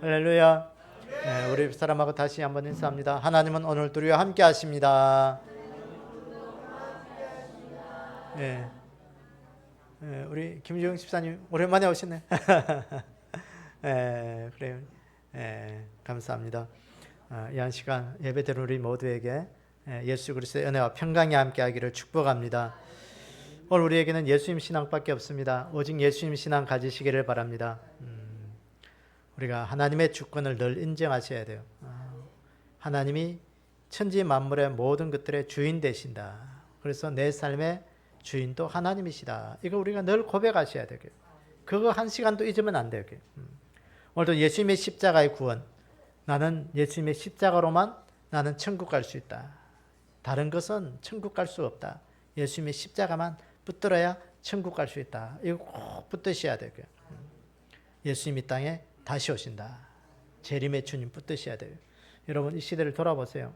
할렐루야. 네, 우리 사람하고 다시 한번 인사합니다. 하나님은 오늘 우리와 함께 하십니다. 네, 네, 우리 김주영 집사님 오랜만에 오시네. 네, 그래요. 네, 감사합니다. 이 한 시간 예배드리는 우리 모두에게 예수 그리스도의 은혜와 평강이 함께하기를 축복합니다. 오늘 우리에게는 예수님 신앙밖에 없습니다. 오직 예수님 신앙 가지시기를 바랍니다. 우리가 하나님의 주권을 늘 인정하셔야 돼요. 하나님이 천지 만물의 모든 것들의 주인 되신다. 그래서 내 삶의 주인도 하나님이시다. 이거 우리가 늘 고백하셔야 돼요. 그거 한 시간도 잊으면 안 돼요. 오늘도 예수님의 십자가의 구원. 나는 예수님의 십자가로만 나는 천국 갈 수 있다. 다른 것은 천국 갈 수 없다. 예수님의 십자가만 붙들어야 천국 갈 수 있다. 이거 꼭 붙드셔야 돼요. 예수님 이 땅에 다시 오신다. 재림의 주님 붙드셔야 돼요. 여러분 이 시대를 돌아보세요.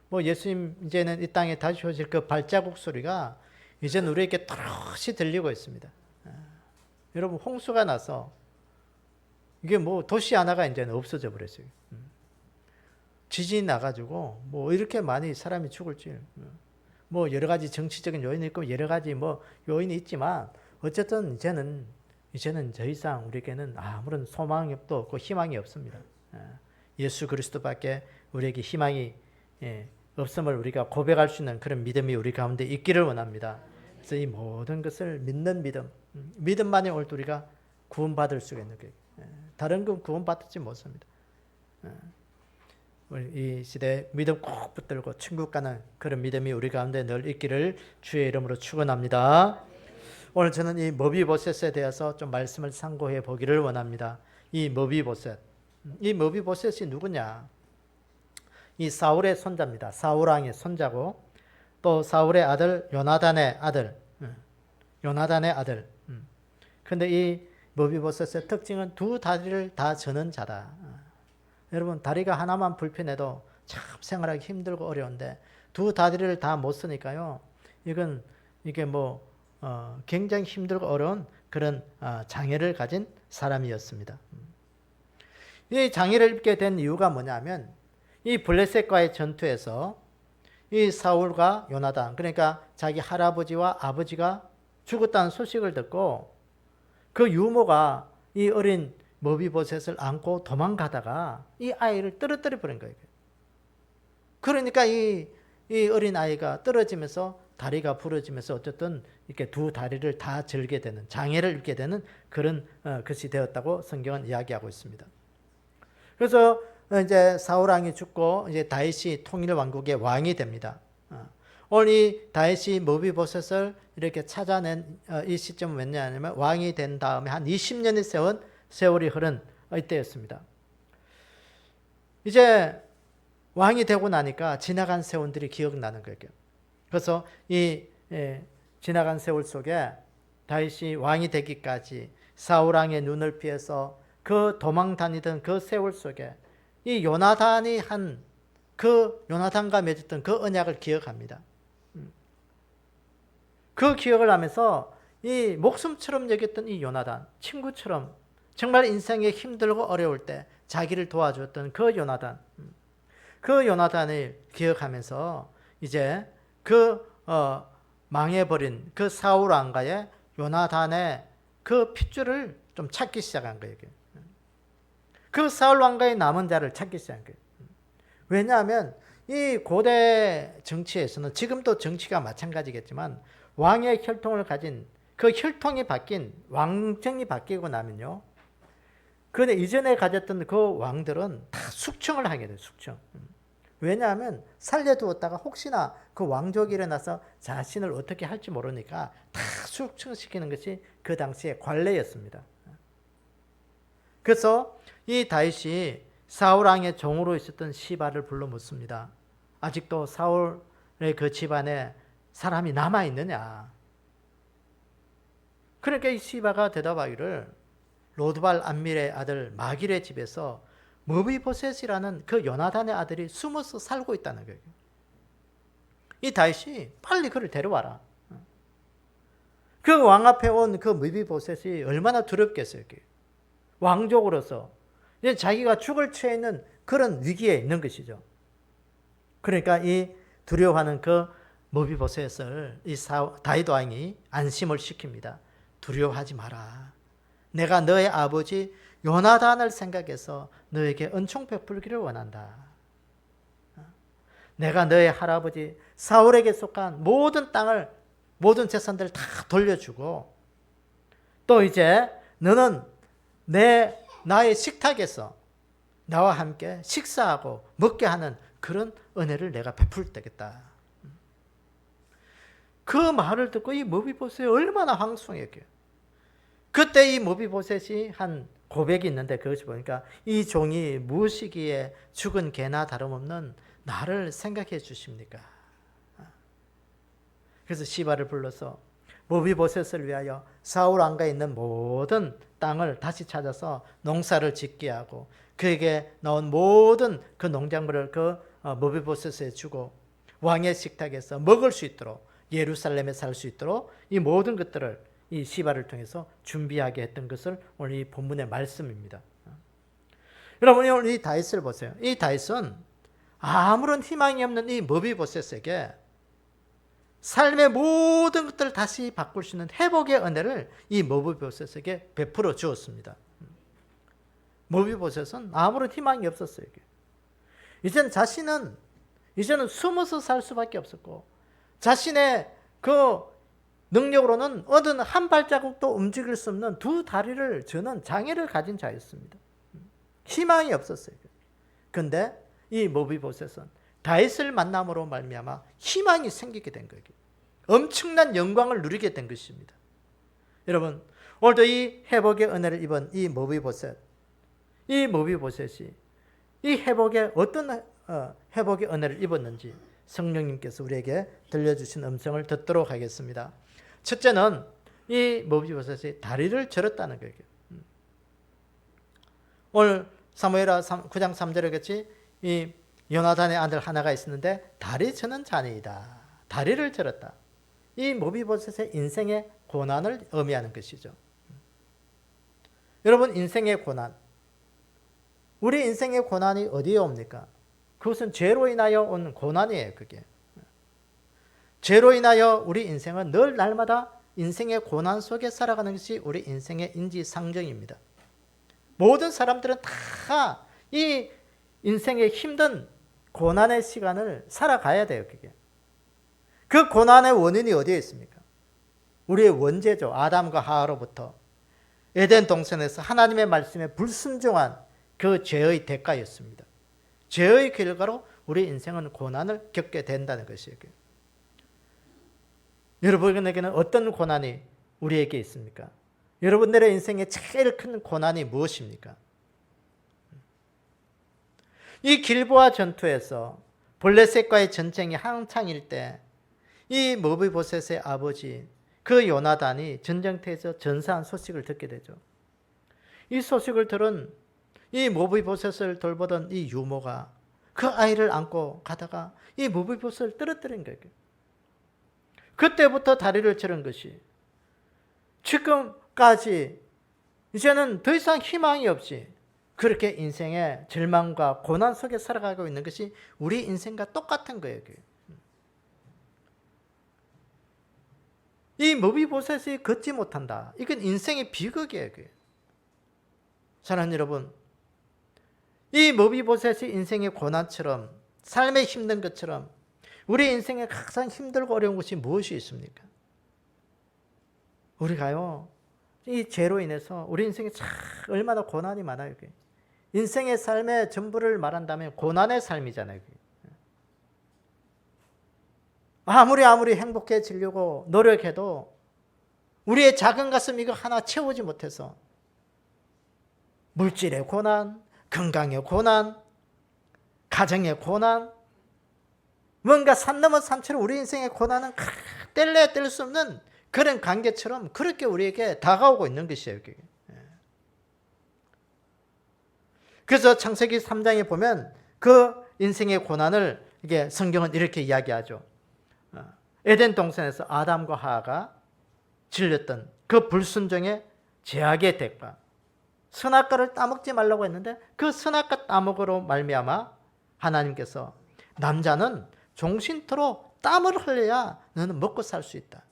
뭐 예수님 이제는 이 땅에 다시 오실 그 발자국 소리가 이제는 우리에게 또렷이 들리고 있습니다. 여러분 홍수가 나서 이게 뭐 도시 하나가 이제는 없어져 버렸어요. 지진이 나가지고 뭐 이렇게 많이 사람이 죽을지 뭐 여러 가지 정치적인 요인이 있고 여러 가지 뭐 요인이 있지만 어쨌든 이제는 더 이상 우리에게는 아무런 소망이 없고 희망이 없습니다. 예수 그리스도밖에 우리에게 희망이 없음을 우리가 고백할 수 있는 그런 믿음이 우리 가운데 있기를 원합니다. 그래서 이 모든 것을 믿는 믿음만이 오늘 우리가 구원받을 수가 있는 거예요. 다른 건 구원받지 못합니다. 이 시대에 믿음 꼭 붙들고 천국 가는 그런 믿음이 우리 가운데 늘 있기를 주의 이름으로 축원합니다. 오늘 저는 이 머비보셋에 대해서 좀 말씀을 상고해 보기를 원합니다. 이 머비보셋이 누구냐? 이 사울의 손자입니다. 사울 왕의 손자고 또 사울의 아들 요나단의 아들. 그런데 이 머비보셋의 특징은 두 다리를 다 저는 자다. 여러분 다리가 하나만 불편해도 참 생활하기 힘들고 어려운데 두 다리를 다 못 쓰니까요. 이게 굉장히 힘들고 어려운 그런 장애를 가진 사람이었습니다. 이 장애를 입게 된 이유가 뭐냐면 이 블레셋과의 전투에서 이 사울과 요나단 그러니까 자기 할아버지와 아버지가 죽었다는 소식을 듣고 그 유모가 이 어린 머비보셋을 안고 도망가다가 이 아이를 떨어뜨려 버린 거예요. 그러니까 이 어린 아이가 떨어지면서 다리가 부러지면서 어쨌든 이렇게 두 다리를 다 절게 되는 장애를 입게 되는 그런 것이 되었다고 성경은 이야기하고 있습니다. 그래서 이제 사울 왕이 죽고 이제 다윗이 통일 왕국의 왕이 됩니다. 오늘 이 다윗이 머비보셋을 이렇게 찾아낸 이 시점은 몇냐면 왕이 된 다음에 한 20년이 세월이 흐른 이때였습니다. 이제 왕이 되고 나니까 지나간 세월들이 기억나는 거예요. 그래서 이 지나간 세월 속에 다윗이 왕이 되기까지 사울 왕의 눈을 피해서 그 도망 다니던 그 세월 속에 이 요나단이 요나단과 맺었던 그 언약을 기억합니다. 그 기억을 하면서 이 목숨처럼 여겼던 이 요나단, 친구처럼 정말 인생에 힘들고 어려울 때 자기를 도와줬던 그 요나단을 기억하면서 이제 망해버린 그 사울 왕가의 요나단의 그 핏줄을 좀 찾기 시작한 거예요. 그 사울 왕가의 남은 자를 찾기 시작한 거예요. 왜냐하면 이 고대 정치에서는 지금도 정치가 마찬가지겠지만 왕의 혈통을 가진 그 혈통이 바뀐 왕정이 바뀌고 나면요. 그런데 이전에 가졌던 그 왕들은 다 숙청을 하게 돼요. 숙청. 왜냐하면 살려두었다가 혹시나 그 왕족이 일어나서 자신을 어떻게 할지 모르니까 다 숙청시키는 것이 그 당시의 관례였습니다. 그래서 이 다윗이 사울 왕의 종으로 있었던 시바를 불러 묻습니다. 아직도 사울의 그 집안에 사람이 남아있느냐? 그러니까 이 시바가 대답하기를 로드발 암밀의 아들 마길의 집에서 머비보셋이라는 그 요나단의 아들이 숨어서 살고 있다는 거예요. 이 다윗이 빨리 그를 데려와라. 그 왕 앞에 온 그 머비보셋이 얼마나 두렵겠어요. 왕족으로서 이제 자기가 죽을 처해 있는 그런 위기에 있는 것이죠. 그러니까 이 두려워하는 그 모비보셋을 이 다윗 왕이 안심을 시킵니다. 두려워하지 마라. 내가 너의 아버지 요나단을 생각해서 너에게 은총 베풀기를 원한다. 내가 너의 할아버지 사울에게 속한 모든 땅을, 모든 재산들을 다 돌려주고, 또 이제 너는 나의 식탁에서 나와 함께 식사하고 먹게 하는 그런 은혜를 내가 베풀 때겠다. 그 말을 듣고 이 모비보셋이 얼마나 황송했게요. 그때 이 모비보셋이 한 고백이 있는데, 그것이 보니까 이 종이 무시기에 죽은 개나 다름없는 나를 생각해 주십니까? 그래서 시바를 불러서 모비보셋을 위하여 사울 왕가에 있는 모든 땅을 다시 찾아서 농사를 짓게 하고, 그에게 나온 모든 그 농작물을 그 모비보셋에 주고, 왕의 식탁에서 먹을 수 있도록, 예루살렘에 살 수 있도록 이 모든 것들을 이 시바를 통해서 준비하게 했던 것을 오늘 이 본문의 말씀입니다. 여러분, 오늘 이 다윗을 보세요. 이 다윗은 아무런 희망이 없는 이 모비보셋에게 삶의 모든 것들을 다시 바꿀 수 있는 회복의 은혜를 이 모비보셋에게 베풀어 주었습니다. 모비보셋은 아무런 희망이 없었어요. 이제는 숨어서 살 수밖에 없었고, 자신의 그 능력으로는 어느 한 발자국도 움직일 수 없는 두 다리를 저는 장애를 가진 자였습니다. 희망이 없었어요. 그런데 이 모비보셋은 다윗을 만남으로 말미암아 희망이 생기게 된 거예요. 엄청난 영광을 누리게 된 것입니다. 여러분, 오늘도 이 회복의 은혜를 입은 이 모비보셋이 이 회복의 어떤 회복의 은혜를 입었는지 성령님께서 우리에게 들려주신 음성을 듣도록 하겠습니다. 첫째는 이 모비보셋이 다리를 절었다는 거예요. 오늘 사무엘하 9장 3절에 같이 이 요나단의 아들 하나가 있었는데 다리 저는 자녀이다. 다리를 절었다. 이 모비보셋의 인생의 고난을 의미하는 것이죠. 여러분, 인생의 고난, 우리 인생의 고난이 어디에 옵니까? 그것은 죄로 인하여 온 고난이에요. 그게 죄로 인하여 우리 인생은 늘 날마다 인생의 고난 속에 살아가는 것이 우리 인생의 인지상정입니다. 모든 사람들은 다 이 인생의 힘든 고난의 시간을 살아가야 돼요. 그게 그 고난의 원인이 어디에 있습니까? 우리의 원죄죠. 아담과 하와로부터 에덴 동산에서 하나님의 말씀에 불순종한 그 죄의 대가였습니다. 죄의 결과로 우리 인생은 고난을 겪게 된다는 것이에요. 여러분에게는 어떤 고난이 우리에게 있습니까? 여러분들의 인생의 제일 큰 고난이 무엇입니까? 이 길보아 전투에서 블레셋과의 전쟁이 한창일 때 이 모비보셋의 아버지 그 요나단이 전쟁터에서 전사한 소식을 듣게 되죠. 이 소식을 들은 이 모비보셋을 돌보던 이 유모가 그 아이를 안고 가다가 이 모비보셋을 떨어뜨린 거예요. 그때부터 다리를 절은 것이 지금까지 이제는 더 이상 희망이 없이 그렇게 인생의 절망과 고난 속에 살아가고 있는 것이 우리 인생과 똑같은 거예요. 이 모비보셋이 걷지 못한다. 이건 인생의 비극이에요. 사랑하는 여러분, 이 모비보셋이 인생의 고난처럼 삶에 힘든 것처럼 우리 인생에 가장 힘들고 어려운 것이 무엇이 있습니까? 우리가요, 이 죄로 인해서 우리 인생에 참 얼마나 고난이 많아요. 인생의 삶의 전부를 말한다면 고난의 삶이잖아요. 아무리 행복해지려고 노력해도 우리의 작은 가슴 이거 하나 채우지 못해서 물질의 고난, 건강의 고난, 가정의 고난, 뭔가 산 넘어 산처럼 우리 인생의 고난은 뗄래야 뗄 수 없는 그런 관계처럼 그렇게 우리에게 다가오고 있는 것이에요. 그래서 창세기 3장에 보면 그 인생의 고난을 이게 성경은 이렇게 이야기하죠. 에덴 동산에서 아담과 하와가 질렸던 그 불순종의 죄악의 대가, 선악과를 따먹지 말라고 했는데 그 선악과 따먹으로 말미암아 하나님께서 남자는 종신토로 땀을 흘려야 너는 먹고 살 수 있다.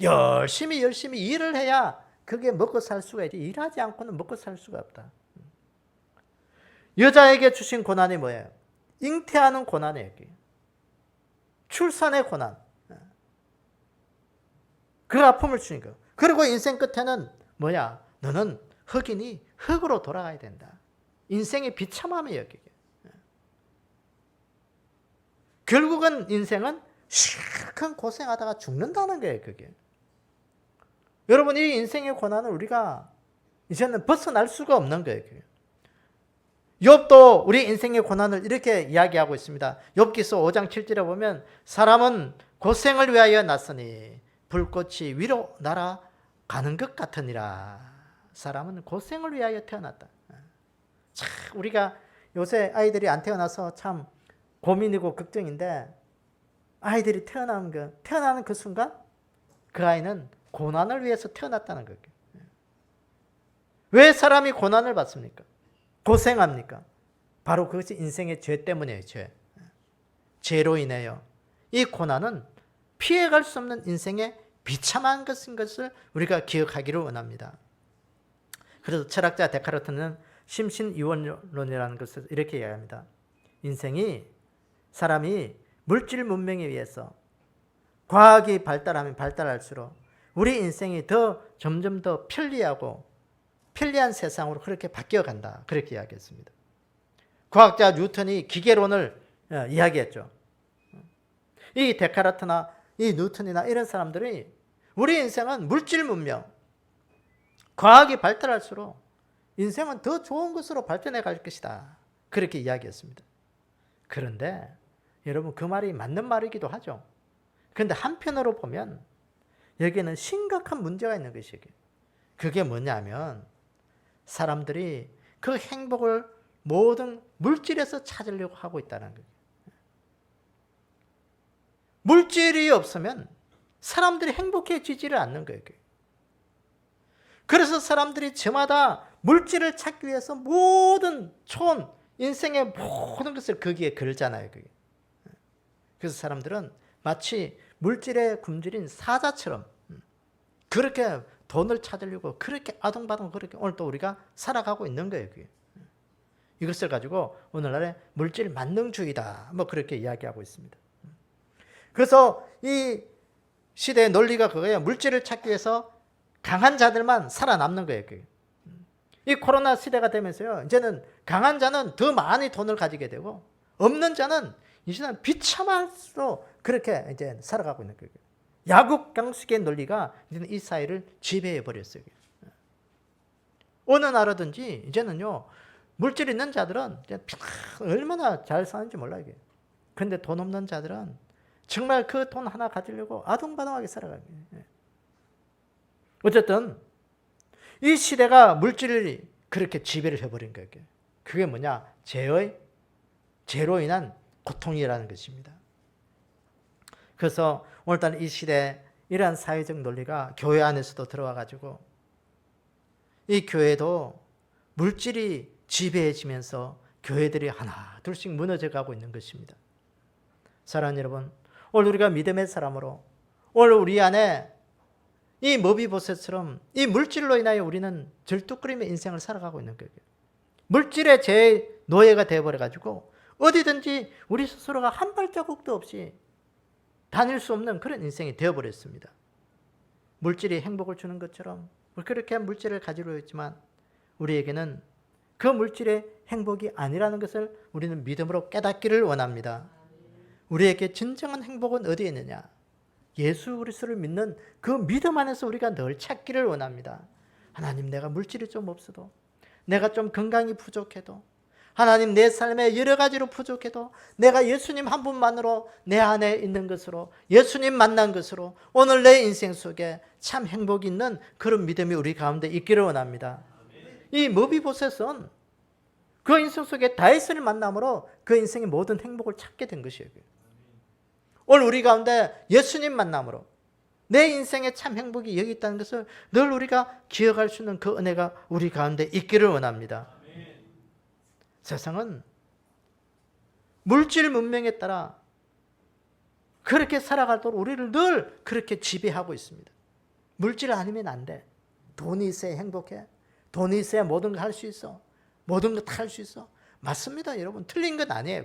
열심히 일을 해야 그게 먹고 살 수가 있지. 일하지 않고는 먹고 살 수가 없다. 여자에게 주신 고난이 뭐예요? 잉태하는 고난이에요. 출산의 고난. 그 아픔을 주니까. 그리고 인생 끝에는 뭐야? 너는 흙이니 흙으로 돌아가야 된다. 인생의 비참함이에요. 결국은 인생은 실컷 고생하다가 죽는다는 거예요. 그게. 여러분, 이 인생의 고난을 우리가 이제는 벗어날 수가 없는 거예요. 욥도 우리 인생의 고난을 이렇게 이야기하고 있습니다. 욥기서 5장 7절에 보면 사람은 고생을 위하여 났으니 불꽃이 위로 날아가는 것 같으니라. 사람은 고생을 위하여 태어났다. 참 우리가 요새 아이들이 안 태어나서 참 고민이고 걱정인데, 아이들이 태어나는 그 순간 그 아이는 고난을 위해서 태어났다는 거예요. 왜 사람이 고난을 받습니까? 고생합니까? 바로 그것이 인생의 죄 때문이에요. 죄로 인해요. 이 고난은 피해갈 수 없는 인생의 비참한 것인 것을 우리가 기억하기를 원합니다. 그래서 철학자 데카르트는 심신이원론이라는 것을 이렇게 이야기합니다. 인생이 사람이 물질 문명에 의해서 과학이 발달하면 발달할수록 우리 인생이 점점 더 편리한 세상으로 그렇게 바뀌어간다. 그렇게 이야기했습니다. 과학자 뉴턴이 기계론을 이야기했죠. 이 데카르트나 이 뉴턴이나 이런 사람들이 우리 인생은 물질 문명, 과학이 발달할수록 인생은 더 좋은 것으로 발전해 갈 것이다. 그렇게 이야기했습니다. 그런데 여러분, 그 말이 맞는 말이기도 하죠. 그런데 한편으로 보면 여기에는 심각한 문제가 있는 것이에요. 그게 뭐냐면 사람들이 그 행복을 모든 물질에서 찾으려고 하고 있다는 거예요. 물질이 없으면 사람들이 행복해지지를 않는 거예요. 그래서 사람들이 저마다 물질을 찾기 위해서 모든 인생의 모든 것을 거기에 걸잖아요. 그게. 그래서 사람들은 마치 물질에 굶주린 사자처럼 그렇게 돈을 찾으려고 그렇게 아둥바둥 그렇게 오늘도 우리가 살아가고 있는 거예요. 그게. 이것을 가지고 오늘날의 물질 만능주의다. 그렇게 이야기하고 있습니다. 그래서 이 시대의 논리가 그거예요. 물질을 찾기 위해서 강한 자들만 살아남는 거예요. 그게. 이 코로나 시대가 되면서요. 이제는 강한 자는 더 많이 돈을 가지게 되고 없는 자는 이제는 비참할수록 그렇게 이제 살아가고 있는 거예요. 야국강식의 논리가 이제는 이 사회를 지배해 버렸어요. 어느 나라든지 이제는요. 물질 있는 자들은 얼마나 잘 사는지 몰라요. 그런데 돈 없는 자들은 정말 그 돈 하나 가지려고 아둥바둥하게 살아가요. 어쨌든 이 시대가 물질을 그렇게 지배를 해버린 거예요. 그게 뭐냐? 죄로 인한 고통이라는 것입니다. 그래서 오늘따라 이 시대에 이러한 사회적 논리가 교회 안에서도 들어와 가지고 이 교회도 물질이 지배해지면서 교회들이 하나 둘씩 무너져 가고 있는 것입니다. 사랑하는 여러분, 오늘 우리가 믿음의 사람으로 오늘 우리 안에 이 머비보셋처럼 이 물질로 인하여 우리는 절뚝거리며 인생을 살아가고 있는 거예요. 물질의 제 노예가 되어버려가지고 어디든지 우리 스스로가 한 발자국도 없이 다닐 수 없는 그런 인생이 되어버렸습니다. 물질이 행복을 주는 것처럼 그렇게 물질을 가지고 있지만 우리에게는 그 물질의 행복이 아니라는 것을 우리는 믿음으로 깨닫기를 원합니다. 우리에게 진정한 행복은 어디에 있느냐? 예수 그리스도를 믿는 그 믿음 안에서 우리가 늘 찾기를 원합니다. 하나님, 내가 물질이 좀 없어도, 내가 좀 건강이 부족해도, 하나님 내 삶에 여러 가지로 부족해도 내가 예수님 한 분만으로 내 안에 있는 것으로, 예수님 만난 것으로 오늘 내 인생 속에 참 행복이 있는 그런 믿음이 우리 가운데 있기를 원합니다. 이 머비보셋은 그 인생 속에 다윗을 만남으로 그 인생의 모든 행복을 찾게 된 것이에요. 오늘 우리 가운데 예수님 만남으로 내 인생의 참 행복이 여기 있다는 것을 늘 우리가 기억할 수 있는 그 은혜가 우리 가운데 있기를 원합니다. 세상은 물질 문명에 따라 그렇게 살아가도록 우리를 늘 그렇게 지배하고 있습니다. 물질 아니면 안 돼. 돈이 있어야 행복해. 돈이 있어야 모든 거 할 수 있어. 모든 거 다 할 수 있어. 맞습니다, 여러분. 틀린 건 아니에요.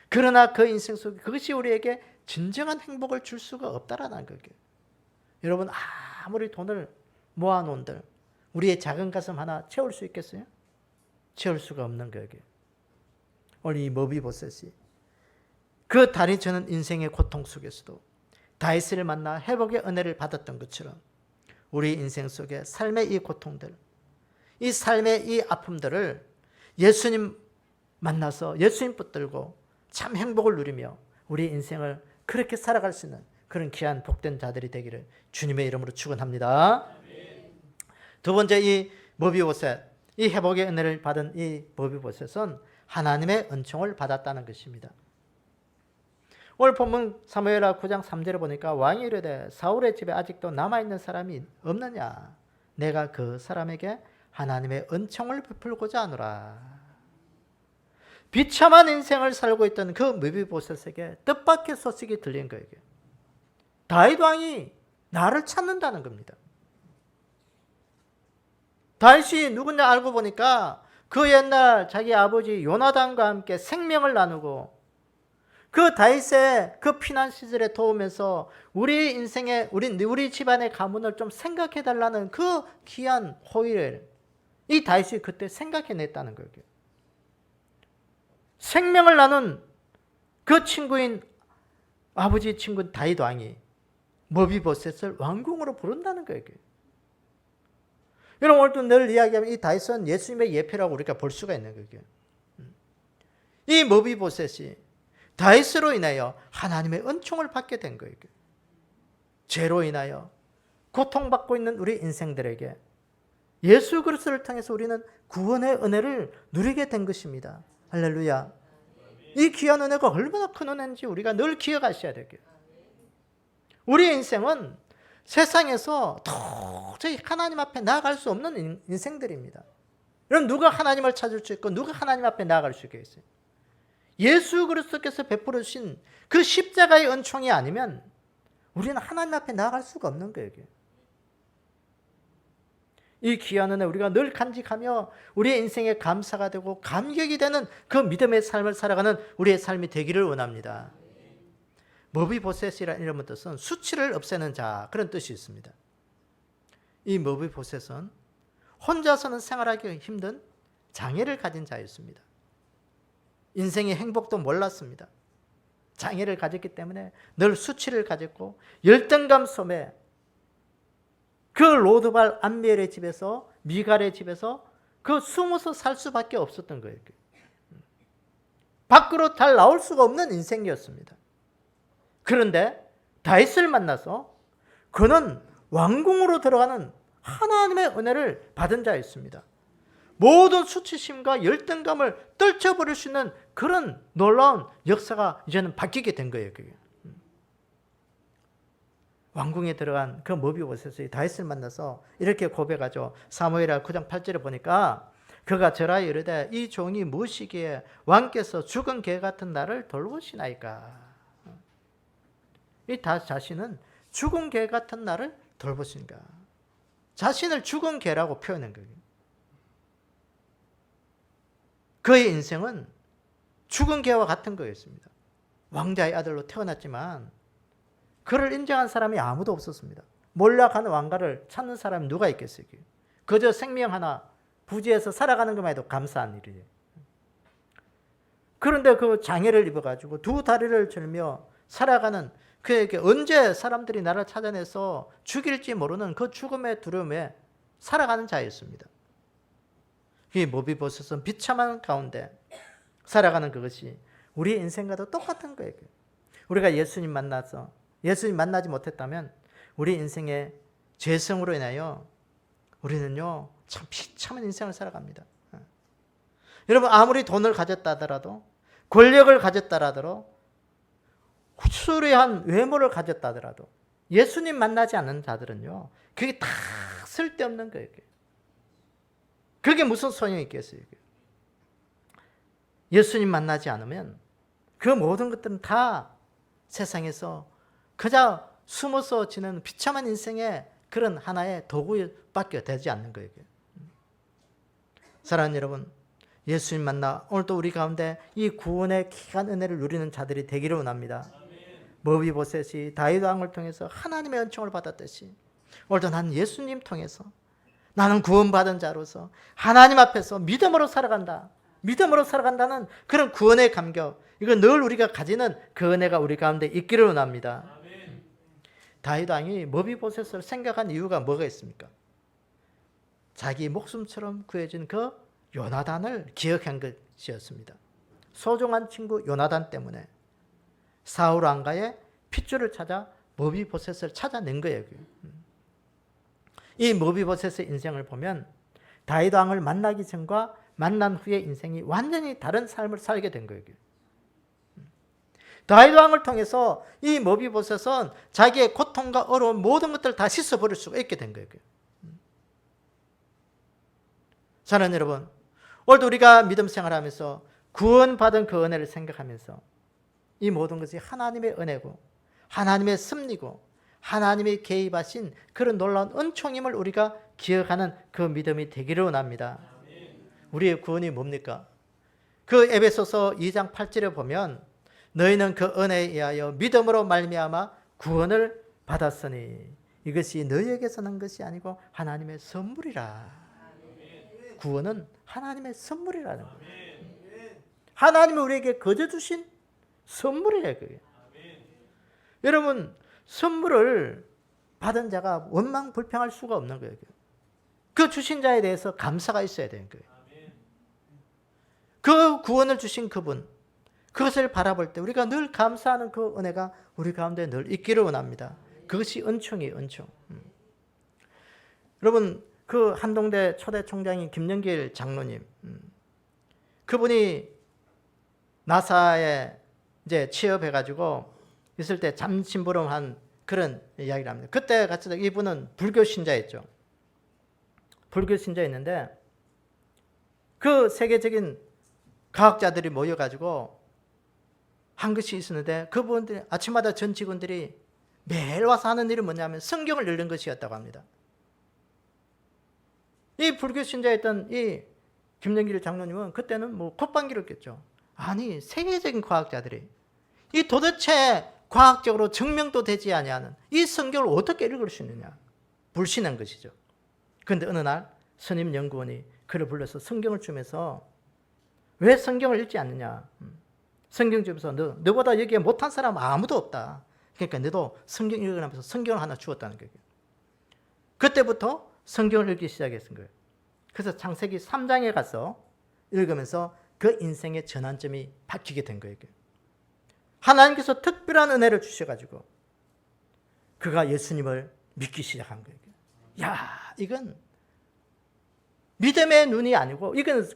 그러나 그 인생 속에 그것이 우리에게 진정한 행복을 줄 수가 없다라는 거예요. 여러분, 아무리 돈을 모아놓은들 우리의 작은 가슴 하나 채울 수 있겠어요? 채울 수가 없는 거예요. 오늘 이 머비보셋이 그 다리 저는 인생의 고통 속에서도 다윗을 만나 회복의 은혜를 받았던 것처럼 우리 인생 속에 삶의 이 고통들, 이 삶의 이 아픔들을 예수님 만나서 예수님 붙들고 참 행복을 누리며 우리 인생을 그렇게 살아갈 수 있는 그런 귀한 복된 자들이 되기를 주님의 이름으로 축원합니다. 두 번째, 이 머비보셋, 이 회복의 은혜를 받은 이 머비보셋은 하나님의 은총을 받았다는 것입니다. 오늘 본문 사무엘하 9장 3절에 보니까 왕이 이르되 사울의 집에 아직도 남아있는 사람이 없느냐? 내가 그 사람에게 하나님의 은총을 베풀고자 하노라. 비참한 인생을 살고 있던 그 머비보셋에게 뜻밖의 소식이 들린 거예요. 다윗 왕이 나를 찾는다는 겁니다. 다윗이 누구냐 알고 보니까 그 옛날 자기 아버지 요나단과 함께 생명을 나누고 그 다윗의 그 피난 시절에 도우면서 우리 인생의 우리 집안의 가문을 좀 생각해 달라는 그 귀한 호의를 이 다윗이 그때 생각해냈다는 거예요. 생명을 나눈 그 친구인 아버지 친구 다윗 왕이 머비보셋을 왕궁으로 부른다는 거예요. 여러분, 오늘도 늘 이야기하면 이 다윗은 예수님의 예표라고 우리가 볼 수가 있는 거예요. 이 머비보셋이 다윗으로 인하여 하나님의 은총을 받게 된 거예요. 죄로 인하여 고통받고 있는 우리 인생들에게 예수 그리스도를 통해서 우리는 구원의 은혜를 누리게 된 것입니다. 할렐루야. 이 귀한 은혜가 얼마나 큰 은혜인지 우리가 늘 기억하셔야 돼요. 우리 인생은 세상에서 도저히 하나님 앞에 나아갈 수 없는 인생들입니다. 그럼 누가 하나님을 찾을 수 있고 누가 하나님 앞에 나아갈 수 있겠어요? 예수 그리스도께서 베풀어 주신 그 십자가의 은총이 아니면 우리는 하나님 앞에 나아갈 수가 없는 거예요. 이 귀한 은혜 우리가 늘 간직하며 우리의 인생에 감사가 되고 감격이 되는 그 믿음의 삶을 살아가는 우리의 삶이 되기를 원합니다. 머비보셋이라는 이름의 뜻은 수치를 없애는 자, 그런 뜻이 있습니다. 이 머비보셋은 혼자서는 생활하기 힘든 장애를 가진 자였습니다. 인생의 행복도 몰랐습니다. 장애를 가졌기 때문에 늘 수치를 가졌고 열등감 속에 그 로드발 암미엘의 집에서 미갈의 집에서 그 숨어서 살 수밖에 없었던 거예요. 밖으로 잘 나올 수가 없는 인생이었습니다. 그런데 다윗을 만나서 그는 왕궁으로 들어가는 하나님의 은혜를 받은 자였습니다. 모든 수치심과 열등감을 떨쳐버릴 수 있는 그런 놀라운 역사가 이제는 바뀌게 된 거예요. 그게. 왕궁에 들어간 그 머비보셋이 다윗을 만나서 이렇게 고백하죠. 사무엘하 9장 8절에 보니까 그가 절하여 이르되 이 종이 무엇이기에 왕께서 죽은 개 같은 나를 돌보시나이까. 이 자신은 죽은 개 같은 나를 돌보신가. 자신을 죽은 개라고 표현한 거예요. 그의 인생은 죽은 개와 같은 거였습니다. 왕자의 아들로 태어났지만 그를 인정한 사람이 아무도 없었습니다. 몰락하는 왕가를 찾는 사람이 누가 있겠어요? 그저 생명 하나 부지에서 살아가는 것만 해도 감사한 일이에요. 그런데 그 장애를 입어가지고 두 다리를 절며 살아가는 그에게 언제 사람들이 나를 찾아내서 죽일지 모르는 그 죽음의 두려움에 살아가는 자였습니다. 이 머비보셋은 비참한 가운데 살아가는 그것이 우리 인생과도 똑같은 거예요. 우리가 예수님 만나지 못했다면 우리 인생의 죄성으로 인하여 우리는요 참 비참한 인생을 살아갑니다. 여러분, 아무리 돈을 가졌다 하더라도, 권력을 가졌다 하더라도, 수려한 외모를 가졌다 하더라도 예수님 만나지 않는 자들은요, 그게 다 쓸데없는 거예요. 그게 무슨 소용이 있겠어요? 예수님 만나지 않으면 그 모든 것들은 다 세상에서 그저 숨어서 지내는 비참한 인생의 그런 하나의 도구밖에 되지 않는 거예요. 사랑하는 여러분, 예수님 만나 오늘도 우리 가운데 이 구원의 귀한 은혜를 누리는 자들이 되기를 원합니다. 머비보셋이 다윗 왕을 통해서 하나님의 은총을 받았듯이 오늘도 나는 예수님 통해서 나는 구원받은 자로서 하나님 앞에서 믿음으로 살아간다. 믿음으로 살아간다는 그런 구원의 감격, 이거 늘 우리가 가지는 그 은혜가 우리 가운데 있기를 원합니다. 다윗 왕이 머비보셋을 생각한 이유가 뭐가 있습니까? 자기 목숨처럼 구해진 그 요나단을 기억한 것이었습니다. 소중한 친구 요나단 때문에 사울 왕가의 핏줄을 찾아 머비보셋을 찾아낸 거예요. 이 머비보셋의 인생을 보면 다윗 왕을 만나기 전과 만난 후의 인생이 완전히 다른 삶을 살게 된 거예요. 다윗 왕을 통해서 이 머비보셋은 자기의 고통과 어려운 모든 것들을 다 씻어버릴 수가 있게 된 거예요. 사랑하는 여러분, 오늘도 우리가 믿음 생활하면서 구원받은 그 은혜를 생각하면서 이 모든 것이 하나님의 은혜고 하나님의 섭리고 하나님이 개입하신 그런 놀라운 은총임을 우리가 기억하는 그 믿음이 되기를 원합니다. 우리의 구원이 뭡니까? 그 에베소서 2장 8절에 보면 너희는 그 은혜에 의하여 믿음으로 말미암아 구원을 받았으니 이것이 너희에게서 난 것이 아니고 하나님의 선물이라. 구원은 하나님의 선물이라는 거예요. 하나님이 우리에게 거저 주신 선물이에요. 그게. 여러분, 선물을 받은 자가 원망불평할 수가 없는 거예요. 그 주신 자에 대해서 감사가 있어야 되는 거예요. 그 구원을 주신 그분, 그것을 바라볼 때 우리가 늘 감사하는 그 은혜가 우리 가운데 늘 있기를 원합니다. 그것이 은총이에요, 은총. 여러분, 그 한동대 초대 총장인 김영길 장로님, 그분이 나사에 이제 취업해가지고 있을 때 잠심부름한 그런 이야기를 합니다. 그때 같이 이분은 불교 신자였죠. 불교 신자였는데 그 세계적인 과학자들이 모여가지고 한 것이 있었는데 그분들이 아침마다 전 직원들이 매일 와서 하는 일이 뭐냐면 성경을 읽는 것이었다고 합니다. 이 불교 신자였던 이 김영길 장로님은 그때는 뭐 콧방귀를 꼈죠. 아니, 세계적인 과학자들이 이 도대체 과학적으로 증명도 되지 아니하는 이 성경을 어떻게 읽을 수 있느냐, 불신한 것이죠. 그런데 어느 날 선임 연구원이 그를 불러서 성경을 주면서 왜 성경을 읽지 않느냐, 성경 주면서 너보다 여기에 못한 사람 아무도 없다. 그러니까 너도 성경 읽으면서 성경을 하나 주었다는 거예요. 그때부터 성경을 읽기 시작했던 거예요. 그래서 창세기 3장에 가서 읽으면서 그 인생의 전환점이 바뀌게 된 거예요. 하나님께서 특별한 은혜를 주셔가지고 그가 예수님을 믿기 시작한 거예요. 야, 이건 믿음의 눈이 아니고 이건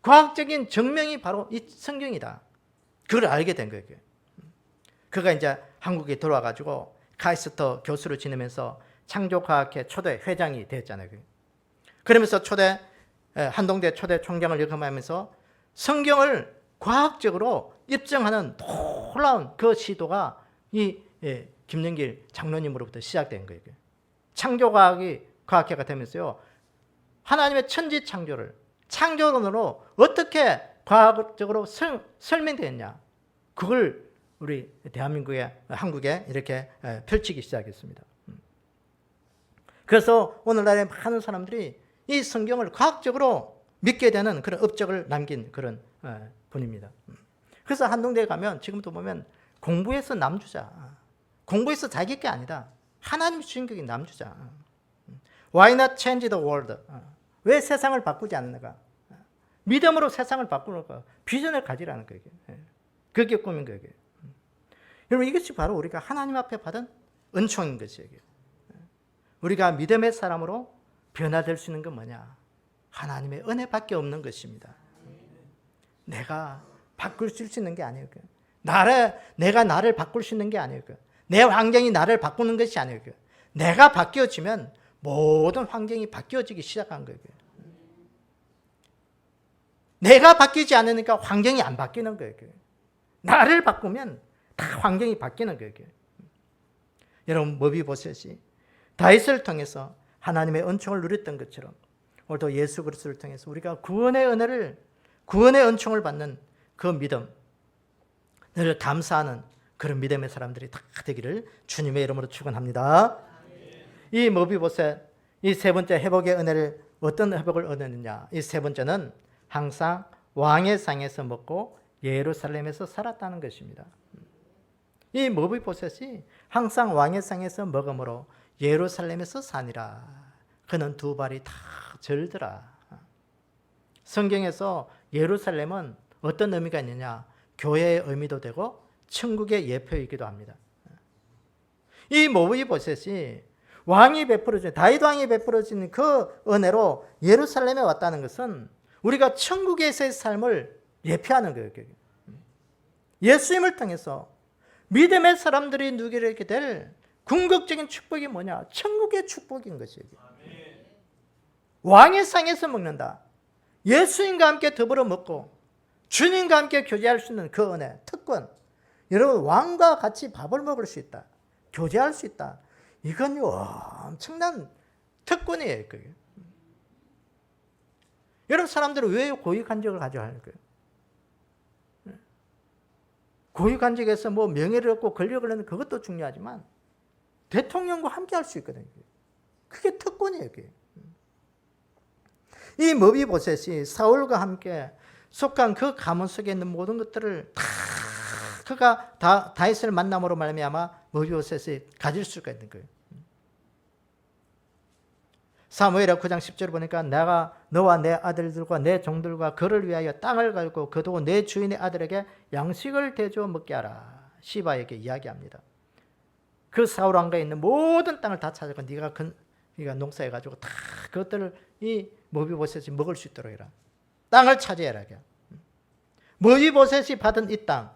과학적인 증명이 바로 이 성경이다. 그걸 알게 된 거예요. 그가 이제 한국에 돌아와가지고 카이스터 교수로 지내면서 창조과학회 초대 회장이 되었잖아요. 그러면서 한동대 초대 총장을 역임하면서 성경을 과학적으로 입증하는 놀라운 그 시도가 이 김영길 장로님으로부터 시작된 거예요. 창조과학회가 되면서요, 하나님의 천지 창조론으로 어떻게 과학적으로 설명되었냐, 그걸 우리 한국에 이렇게 펼치기 시작했습니다. 그래서 오늘날에 많은 사람들이 이 성경을 과학적으로 믿게 되는 그런 업적을 남긴 그런 분입니다. 그래서 한동대에 가면 지금도 보면 공부해서 남주자, 공부해서 자기 게 아니다, 하나님의 주인격인 남주자. Why not change the world? 왜 세상을 바꾸지 않는가? 믿음으로 세상을 바꾸는가? 비전을 가지라는 거예요. 그게 꿈인 거예요. 여러분, 이것이 바로 우리가 하나님 앞에 받은 은총인 것이에요. 우리가 믿음의 사람으로 변화될 수 있는 건 뭐냐? 하나님의 은혜밖에 없는 것입니다. 내가 바꿀 수 있는 게 아니에요. 내가 나를 바꿀 수 있는 게 아니에요. 내 환경이 나를 바꾸는 것이 아니에요. 내가 바뀌어지면 모든 환경이 바뀌어지기 시작한 거예요. 내가 바뀌지 않으니까 환경이 안 바뀌는 거예요. 나를 바꾸면 다 환경이 바뀌는 거예요. 여러분, 머비보셋이 다윗을 통해서 하나님의 은총을 누렸던 것처럼 오늘도 예수 그리스도를 통해서 우리가 구원의 은총을 받는 그 믿음, 늘 감사하는 그런 믿음의 사람들이 다 되기를 주님의 이름으로 축원합니다. 이 머비보셋, 이 세 번째 회복의 은혜를, 어떤 회복을 얻었느냐? 이 세 번째는 항상 왕의 상에서 먹고 예루살렘에서 살았다는 것입니다. 이 머비보셋이 항상 왕의 상에서 먹음으로 예루살렘에서 사니라. 그는 두 발이 다 절더라. 성경에서 예루살렘은 어떤 의미가 있느냐? 교회의 의미도 되고 천국의 예표이기도 합니다. 이 머비보셋이 왕이 베풀어진, 다윗 왕이 베풀어진 그 은혜로 예루살렘에 왔다는 것은 우리가 천국에서의 삶을 예표하는 거예요. 예수님을 통해서 믿음의 사람들이 누리게 될 궁극적인 축복이 뭐냐? 천국의 축복인 것이에요. 왕의 상에서 먹는다. 예수님과 함께 더불어 먹고 주님과 함께 교제할 수 있는 그 은혜, 특권. 여러분, 왕과 같이 밥을 먹을 수 있다. 교제할 수 있다. 이건 엄청난 특권이에요. 그게. 여러분, 사람들은 왜 고위간직을 가져야 하는 거예요? 고위간직에서 뭐 명예를 얻고 권력을 얻는 그것도 중요하지만 대통령과 함께 할 수 있거든요. 그게 특권이에요. 그게. 이 머비보셋이 사울과 함께 속한 그 가문 속에 있는 모든 것들을 다 그가 다윗을 만남으로 말미암아 머비보셋이 가질 수가 있는 거예요. 사무엘하 9장 10절을 보니까 내가 너와 내 아들들과 내 종들과 그를 위하여 땅을 갈고 그도 내 주인의 아들에게 양식을 대주어 먹게 하라. 시바에게 이야기합니다. 그 사울 왕가에 있는 모든 땅을 다 찾아가 네가 농사해가지고 다 그것들을 이 머비보셋이 먹을 수 있도록 해라. 땅을 차지해라. 머비보셋이 받은 이 땅,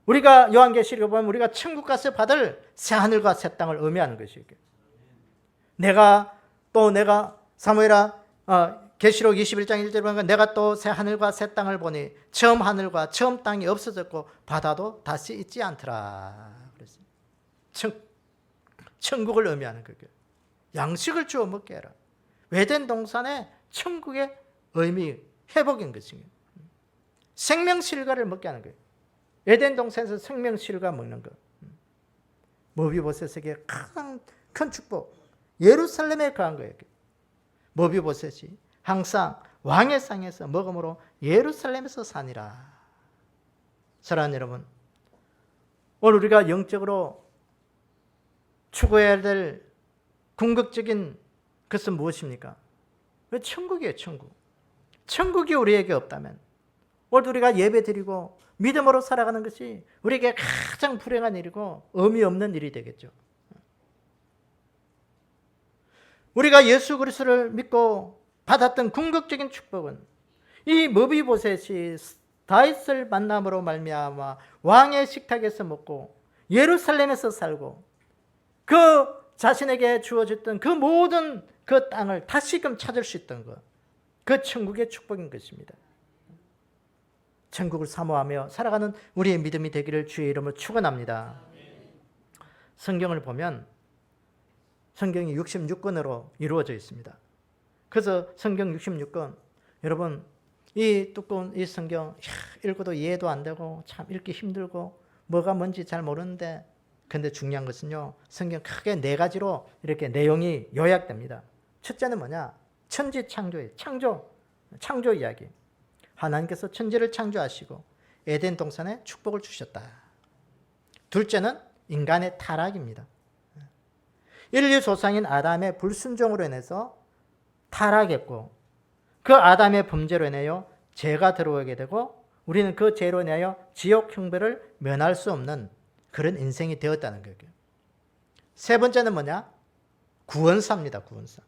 우리가 요한계시록에 보면 우리가 천국 가서 받을 새 하늘과 새 땅을 의미하는 것이에요. 내가 사무엘하 계시록 21장 1절에 보면 내가 또 새 하늘과 새 땅을 보니 처음 하늘과 처음 땅이 없어졌고 바다도 다시 있지 않더라. 그랬어요. 천국을 의미하는 거예요. 양식을 주어 먹게 해라. 외된 동산의 천국의 의미, 회복인 것이에요. 생명실과를 먹게 하는 거예요. 에덴 동산에서 생명실과 먹는 것. 머비보셋에게 큰 축복. 예루살렘에 거한 거예요. 머비보셋이 항상 왕의 상에서 먹음으로 예루살렘에서 사니라. 사랑하는 여러분, 오늘 우리가 영적으로 추구해야 될 궁극적인 것은 무엇입니까? 왜 천국이에요, 천국. 천국이 우리에게 없다면 오늘 우리가 예배드리고 믿음으로 살아가는 것이 우리에게 가장 불행한 일이고 의미 없는 일이 되겠죠. 우리가 예수 그리스도를 믿고 받았던 궁극적인 축복은 이 머비보셋이 다윗을 만남으로 말미암아 왕의 식탁에서 먹고 예루살렘에서 살고 그 자신에게 주어졌던 그 모든 그 땅을 다시금 찾을 수 있던 것, 그 천국의 축복인 것입니다. 천국을 사모하며 살아가는 우리의 믿음이 되기를 주의 이름으로 축원합니다. 성경을 보면 성경이 66권으로 이루어져 있습니다. 그래서 성경 66권, 여러분 이 두꺼운 이 성경 읽어도 이해도 안 되고 참 읽기 힘들고 뭐가 뭔지 잘 모르는데, 근데 중요한 것은요, 성경 크게 네 가지로 이렇게 내용이 요약됩니다. 첫째는 뭐냐? 천지 창조예요. 창조 이야기. 하나님께서 천지를 창조하시고 에덴 동산에 축복을 주셨다. 둘째는 인간의 타락입니다. 인류 조상인 아담의 불순종으로 인해서 타락했고 그 아담의 범죄로 인하여 죄가 들어오게 되고 우리는 그 죄로 인하여 지옥 형벌을 면할 수 없는 그런 인생이 되었다는 거예요. 세 번째는 뭐냐? 구원사입니다. 구원사.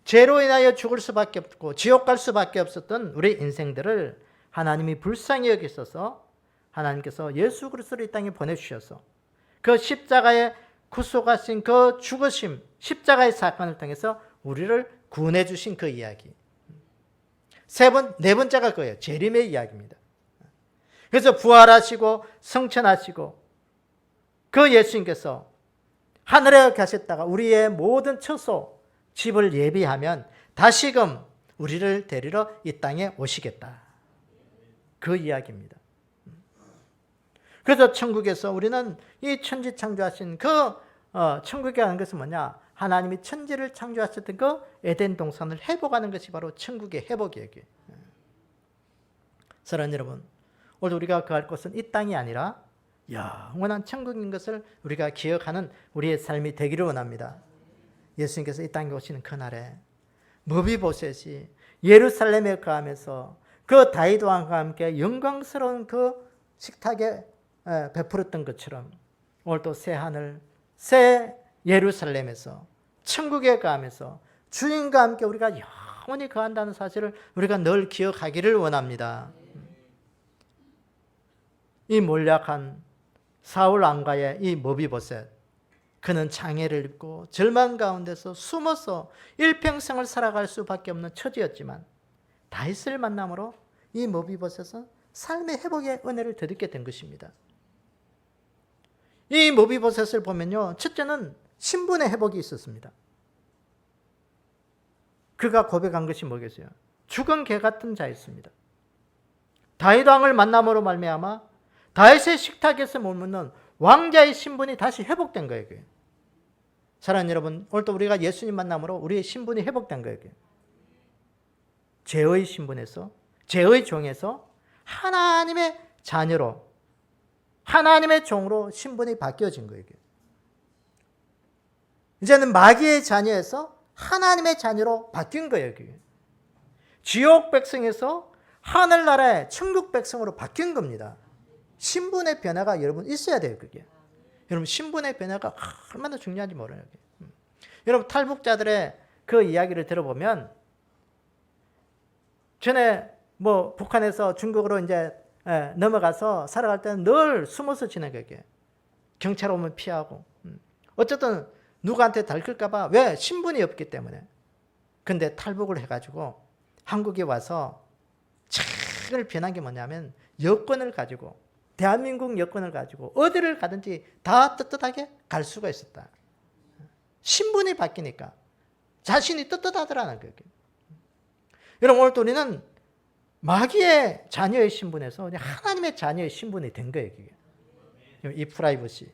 죄로 인하여 죽을 수밖에 없고 지옥 갈 수밖에 없었던 우리 인생들을 하나님이 불쌍히 여기셔서 하나님께서 예수 그리스도를 이 땅에 보내주셔서 그 십자가에 구속하신 그 죽으심, 십자가의 사건을 통해서 우리를 구원해 주신 그 이야기. 네 번째가 그예요. 재림의 이야기입니다. 그래서 부활하시고 성천하시고 그 예수님께서 하늘에 가셨다가 우리의 모든 처소, 집을 예비하면 다시금 우리를 데리러 이 땅에 오시겠다. 그 이야기입니다. 그래서 천국에서 우리는 이 천지 창조하신 그 천국에 가는 것은 뭐냐? 하나님이 천지를 창조하셨던 그 에덴 동산을 회복하는 것이 바로 천국의 회복이에요. 사랑하는 여러분, 오늘 우리가 거할 곳은 이 땅이 아니라 영원한 천국인 것을 우리가 기억하는 우리의 삶이 되기를 원합니다. 예수님께서 이 땅에 오시는 그날에 머비보셋이 예루살렘에 거하면서 그 다윗 왕과 함께 영광스러운 그 식탁에 베풀었던 것처럼 오늘 또 새 하늘, 새 예루살렘에서 천국에 거하면서 주님과 함께 우리가 영원히 거한다는 사실을 우리가 늘 기억하기를 원합니다. 이 몰약한 사울 왕가의 이 머비보셋, 그는 장애를 입고 절망 가운데서 숨어서 일평생을 살아갈 수밖에 없는 처지였지만 다윗을 만남으로 이 머비보셋은 삶의 회복의 은혜를 되찾게 된 것입니다. 이 머비보셋을 보면요, 첫째는 신분의 회복이 있었습니다. 그가 고백한 것이 뭐겠어요? 죽은 개 같은 자였습니다. 다윗 왕을 만남으로 말미암아 다윗의 식탁에서 머무는 왕자의 신분이 다시 회복된 거예요. 사랑하는 여러분, 오늘도 우리가 예수님 만남으로 우리의 신분이 회복된 거예요. 죄의 신분에서, 죄의 종에서 하나님의 자녀로, 하나님의 종으로 신분이 바뀌어진 거예요. 이제는 마귀의 자녀에서 하나님의 자녀로 바뀐 거예요. 지옥 백성에서 하늘나라의 천국 백성으로 바뀐 겁니다. 신분의 변화가 여러분 있어야 돼요. 그게. 여러분 신분의 변화가 얼마나 중요한지 몰라요. 여러분 탈북자들의 그 이야기를 들어보면 전에 뭐 북한에서 중국으로 이제 넘어가서 살아갈 때는 늘 숨어서 지내게. 경찰 오면 피하고. 어쨌든 누구한테 닳을까봐. 왜? 신분이 없기 때문에. 근데 탈북을 해가지고 한국에 와서 참 변한 게 뭐냐면 여권을 가지고, 대한민국 여권을 가지고 어디를 가든지 다 떳떳하게 갈 수가 있었다. 신분이 바뀌니까 자신이 떳떳하더라는 거예요. 여러분 오늘 또 우리는 마귀의 자녀의 신분에서 하나님의 자녀의 신분이 된 거예요. 이 프라이버시,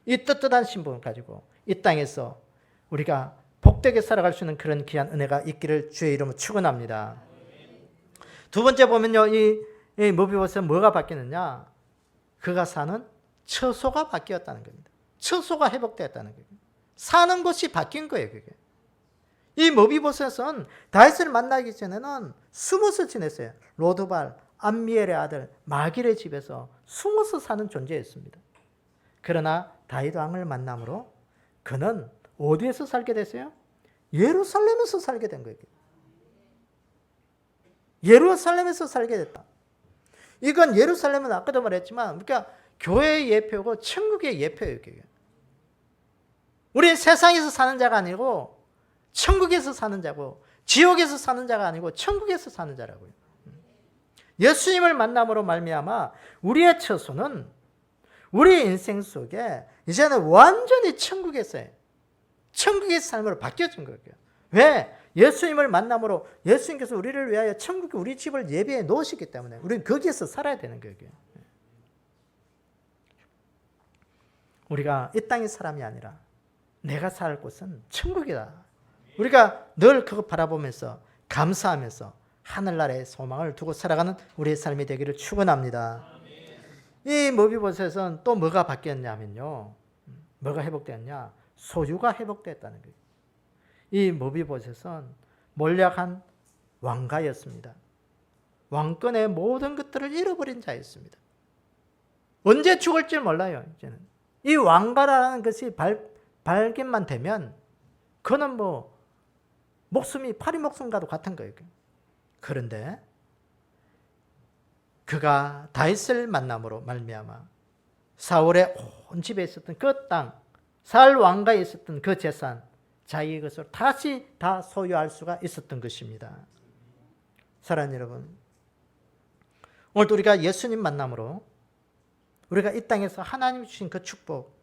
이 떳떳한 신분을 가지고 이 땅에서 우리가 복되게 살아갈 수 있는 그런 귀한 은혜가 있기를 주의 이름으로 축원합니다. 두 번째 보면요, 이 머비보셋은 뭐가 바뀌느냐? 그가 사는 처소가 바뀌었다는 겁니다. 처소가 회복되었다는 거예요. 사는 곳이 바뀐 거예요. 그게. 이 머비보셋은 다윗을 만나기 전에는 숨어서 지냈어요. 로드발, 암미엘의 아들 마길의 집에서 숨어서 사는 존재였습니다. 그러나 다윗 왕을 만남으로 그는 어디에서 살게 됐어요? 예루살렘에서 살게 된 거예요. 예루살렘에서 살게 됐다. 이건 예루살렘은 아까도 말했지만 그러니까 교회의 예표고 천국의 예표예요. 우리는 세상에서 사는 자가 아니고 천국에서 사는 자고, 지옥에서 사는 자가 아니고 천국에서 사는 자라고요. 예수님을 만남으로 말미암아 우리의 처소는 우리 인생 속에 이제는 완전히 천국에서의 삶으로 바뀌어진 거예요. 왜? 예수님을 만남으로 예수님께서 우리를 위하여 천국에 우리 집을 예비해 놓으시기 때문에 우리는 거기에서 살아야 되는 거예요. 우리가 이 땅의 사람이 아니라 내가 살 곳은 천국이다. 우리가 늘 그거 바라보면서 감사하면서 하늘나라의 소망을 두고 살아가는 우리의 삶이 되기를 축원합니다. 이 머비보셋은 또 뭐가 바뀌었냐면요, 뭐가 회복되었냐? 소유가 회복됐다는 거예요. 이 머비보셋은 몰약한 왕가였습니다. 왕권의 모든 것들을 잃어버린 자였습니다. 언제 죽을지 몰라요. 이제는 이 왕가라는 것이 발견만 되면 그는 뭐 목숨이 파리 목숨과도 같은 거예요. 그런데 그가 다윗을 만남으로 말미암아 사울의 좋은 집에 있었던 그 땅, 살 왕가에 있었던 그 재산, 자기의 것으로 다시 다 소유할 수가 있었던 것입니다. 사랑하는 여러분, 오늘도 우리가 예수님 만남으로 우리가 이 땅에서 하나님이 주신 그 축복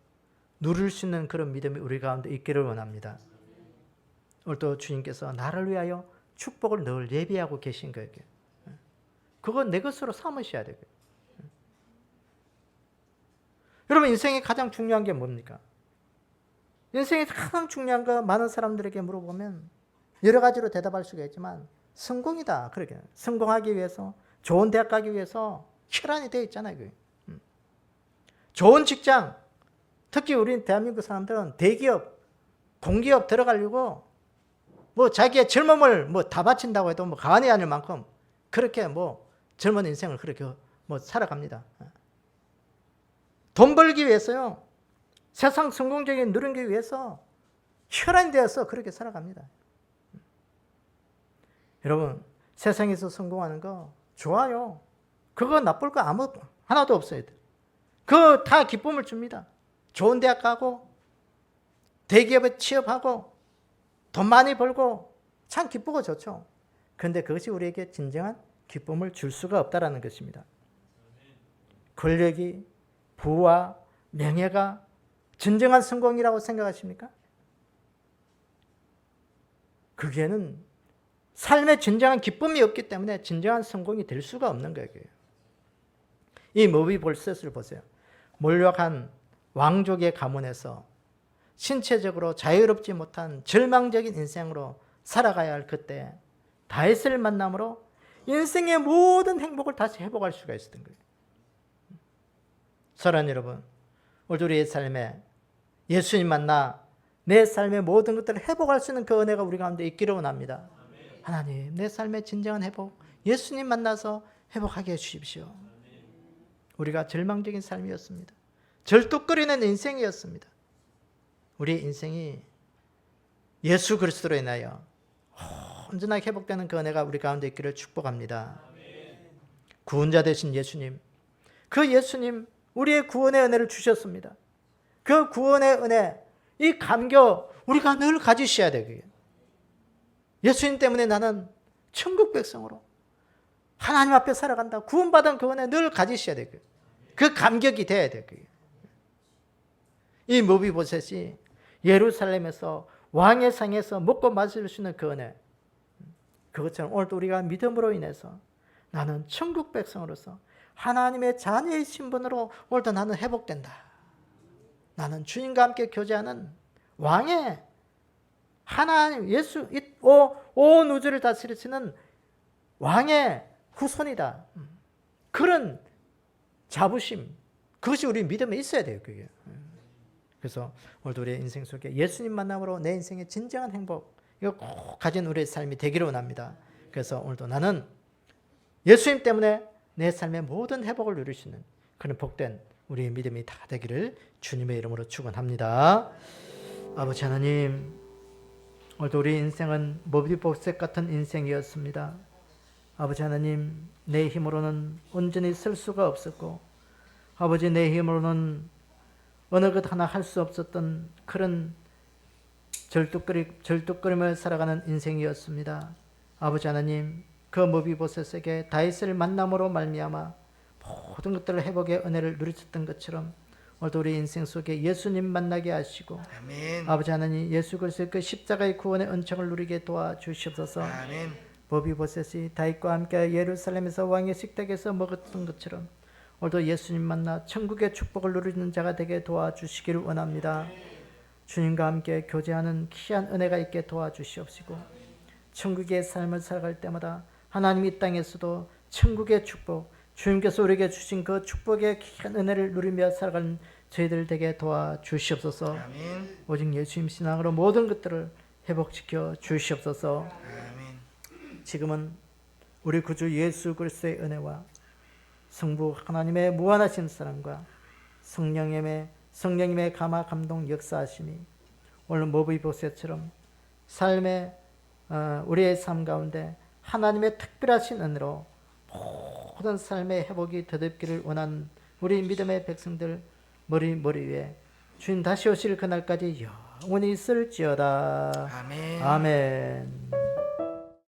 누릴 수 있는 그런 믿음이 우리 가운데 있기를 원합니다. 오늘도 주님께서 나를 위하여 축복을 늘 예비하고 계신 거예요. 그건 내 것으로 삼으셔야 되고요. 여러분, 인생에 가장 중요한 게 뭡니까? 인생에 가장 중요한 거 많은 사람들에게 물어보면 여러 가지로 대답할 수가 있지만 성공이다. 그러게. 성공하기 위해서, 좋은 대학 가기 위해서 혈안이 되어 있잖아요. 좋은 직장, 특히 우리 대한민국 사람들은 대기업, 공기업 들어가려고 뭐 자기의 젊음을 뭐 다 바친다고 해도 뭐 과언이 아닐 만큼 그렇게 뭐 젊은 인생을 그렇게 뭐 살아갑니다. 돈 벌기 위해서요. 세상 성공적인 누리기 위해서 혈안이 되어서 그렇게 살아갑니다. 여러분, 세상에서 성공하는 거 좋아요. 그거 나쁠 거 하나도 없어요. 그거 다 기쁨을 줍니다. 좋은 대학 가고 대기업에 취업하고 돈 많이 벌고 참 기쁘고 좋죠. 그런데 그것이 우리에게 진정한 기쁨을 줄 수가 없다는 것입니다. 권력이, 부와 명예가 진정한 성공이라고 생각하십니까? 그게는 삶에 진정한 기쁨이 없기 때문에 진정한 성공이 될 수가 없는 거예요. 이 모비보셋을 보세요. 몰락한 왕족의 가문에서 신체적으로 자유롭지 못한 절망적인 인생으로 살아가야 할 그때 다윗을 만남으로 인생의 모든 행복을 다시 회복할 수가 있었던 거예요. 사랑하는 여러분, 오늘 우리의 삶에 예수님 만나 내 삶의 모든 것들을 회복할 수 있는 그 은혜가 우리 가운데 있기를 원합니다. 하나님, 내 삶의 진정한 회복, 예수님 만나서 회복하게 해주십시오. 우리가 절망적인 삶이었습니다. 절뚝거리는 인생이었습니다. 우리의 인생이 예수 그리스도로 인하여 온전하게 회복되는 그 은혜가 우리 가운데 있기를 축복합니다. 구원자 되신 예수님, 그 예수님 우리의 구원의 은혜를 주셨습니다. 그 구원의 은혜, 이 감격 우리가 늘 가지셔야 되고요. 예수님 때문에 나는 천국 백성으로 하나님 앞에 살아간다. 구원받은 그 은혜 늘 가지셔야 되고요. 그 감격이 돼야 되고요. 이 모비보셋이 예루살렘에서 왕의 상에서 먹고 마실 수 있는 그 은혜, 그것처럼 오늘도 우리가 믿음으로 인해서 나는 천국 백성으로서 하나님의 자녀의 신분으로 오늘도 나는 회복된다. 나는 주님과 함께 교제하는 왕의 하나님 예수 온 우주를 다스리시는 왕의 후손이다. 그런 자부심, 그것이 우리 믿음에 있어야 돼요. 그게. 그래서 오늘도 우리의 인생 속에 예수님 만남으로 내 인생의 진정한 행복, 이거 꼭 가진 우리의 삶이 되기를 원합니다. 그래서 오늘도 나는 예수님 때문에 내 삶의 모든 회복을 누릴 수 있는 그런 복된 우리의 믿음이 다 되기를 주님의 이름으로 축원합니다. 아버지 하나님, 오늘도 우리 인생은 모비보셋 같은 인생이었습니다. 아버지 하나님, 내 힘으로는 온전히 설 수가 없었고, 아버지 내 힘으로는 어느 것 하나 할 수 없었던 그런 절뚝거리며 살아가는 인생이었습니다. 아버지 하나님, 그 모비보셋에게 다윗을 만남으로 말미암아 모든 것들을 회복의 은혜를 누리셨던 것처럼 오늘도 우리 인생 속에 예수님 만나게 하시고, 아멘. 아버지 하나님, 예수 그리스도의 그 십자가의 구원의 은총을 누리게 도와주시옵소서. 아멘. 모비보셋이 다윗과 함께 예루살렘에서 왕의 식탁에서 먹었던 것처럼 오늘도 예수님 만나 천국의 축복을 누리는 자가 되게 도와주시기를 원합니다. 주님과 함께 교제하는 귀한 은혜가 있게 도와주시옵시고, 천국의 삶을 살아갈 때마다 하나님 이 땅에서도 천국의 축복, 주님께서 우리에게 주신 그 축복의 귀한 은혜를 누리며 살아가는 저희들 되게 도와주시옵소서. 아멘. 오직 예수님 신앙으로 모든 것들을 회복시켜 주시옵소서. 아멘. 지금은 우리 구주 예수 그리스도의 은혜와 성부 하나님의 무한하신 사랑과 성령님의 감화 감동 역사하심이 오늘 모비보셋처럼 삶의 우리의 삶 가운데 하나님의 특별하신 은혜로 모든 삶의 회복이 더듬기를 원하는 우리 믿음의 백성들 머리 위에 주님 다시 오실 그날까지 영원히 있을지어다. 아멘. 아멘.